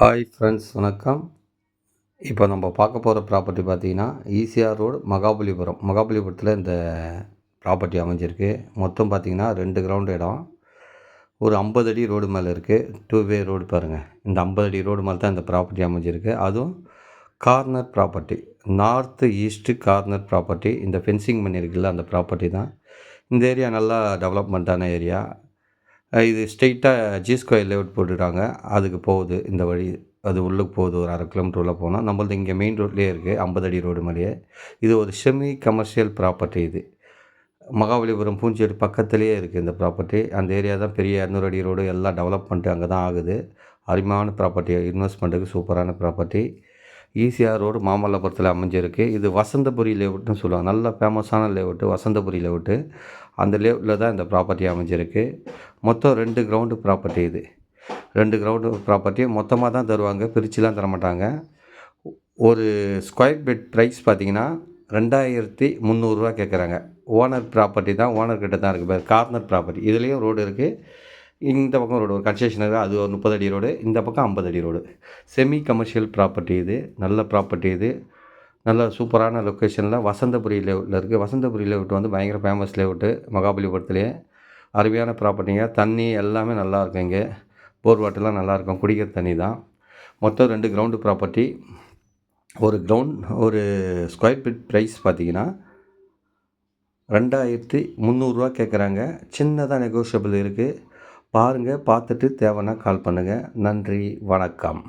Hi friends, வணக்கம். இப்போ நம்ம பார்க்க போகிற ப்ராப்பர்ட்டி பார்த்தீங்கன்னா, ஈசிஆர் ரோடு மகாபலிபுரத்தில் இந்த ப்ராப்பர்ட்டி அமைஞ்சிருக்கு. மொத்தம் பார்த்தீங்கன்னா 2 கிரவுண்ட் இடம். ஒரு 50 அடி ரோடு மேலே இருக்குது. 2 வே ரோடு பாருங்கள். இந்த 50 அடி ரோடு மேலே தான் இந்த ப்ராப்பர்ட்டி அமைஞ்சிருக்கு. அதுவும் corner property, north east corner property. இந்த ஃபென்சிங் பண்ணியிருக்குல்ல அந்த ப்ராப்பர்ட்டி தான். இந்த ஏரியா நல்லா டெவலப்மெண்ட்டான ஏரியா. இது ஸ்ட்ரெயிட்டாக ஜி ஸ்கொயர் லேஅவுட் போட்டுட்டாங்க. அதுக்கு போகுது இந்த வழி. அது உள்ளுக்கு போகுது. ஒரு 1/2 கிலோமீட்டர் உள்ளே போனால் நம்மளது இங்கே மெயின் ரோட்லேயே இருக்குது, 50 அடி ரோடு மேலேயே. இது ஒரு செமி கமர்ஷியல் ப்ராப்பர்ட்டி. இது மகாபலிபுரம் பூஞ்சேரி பக்கத்துலேயே இருக்குது இந்த ப்ராப்பர்ட்டி. அந்த ஏரியா தான் பெரிய 200 அடி ரோடு எல்லாம் டெவலப்மெண்ட்டு அங்கே தான் ஆகுது. அருமையான ப்ராப்பர்ட்டி, இன்வெஸ்ட்மெண்ட்டுக்கு சூப்பரான ப்ராப்பர்ட்டி. ஈசிஆர் ரோடு மாமல்லபுரத்தில் அமைஞ்சிருக்கு. இது வசந்தபுரி லேஅவுட்னு சொல்லுவாங்க. நல்ல ஃபேமஸான லேஅவுட்டு வசந்தபுரி லேஅவுட்டு. அந்த லேஅவுட்டில் தான் இந்த ப்ராப்பர்ட்டி அமைஞ்சிருக்கு. மொத்தம் 2 கிரவுண்டு ப்ராப்பர்ட்டி இது. 2 கிரவுண்டு ப்ராப்பர்ட்டி மொத்தமாக தான் தருவாங்க, பிரிச்சுலாம் தரமாட்டாங்க. ஒரு ஸ்கொயர் ஃபீட் ப்ரைஸ் பார்த்தீங்கன்னா 2300 கேட்குறாங்க. ஓனர் ப்ராப்பர்ட்டி தான், ஓனர்கிட்ட தான் இருக்குது. Corner property. இதுலேயும் ரோடு இருக்குது. இந்த பக்கம் ரோடு ஒரு கன்ஸ்ட்ரக்ஷன் இருக்குது. அது ஒரு 30 அடி ரோடு. இந்த பக்கம் 50 அடி ரோடு. செமி கமர்ஷியல் ப்ராப்பர்ட்டி இது. நல்ல ப்ராப்பர்ட்டி இது. நல்ல சூப்பரான லொக்கேஷனில் வசந்தபுரி லேஅவுட்டில் இருக்குது. வசந்தபுரி லேஅவுட் வந்து பயங்கர ஃபேமஸ் லேஅவுட்டு மகாபலிபுரத்துலேயே. அருமையான ப்ராப்பர்ட்டிங்க. தண்ணி எல்லாமே நல்லாயிருக்கும் இங்கே. போர் வாட்டர்லாம் நல்லாயிருக்கும். குடிக்கிற தண்ணி தான். மொத்தம் 2 கிரவுண்டு ப்ராப்பர்ட்டி. ஒரு ஸ்கொயர் ஃபீட் ப்ரைஸ் பார்த்தீங்கன்னா 2300 கேட்குறாங்க. சின்னதாக நெகோஷியபிள் இருக்குது. பாருங்கள், பார்த்துட்டு தேவைன்னா கால் பண்ணுங்கள். நன்றி, வணக்கம்.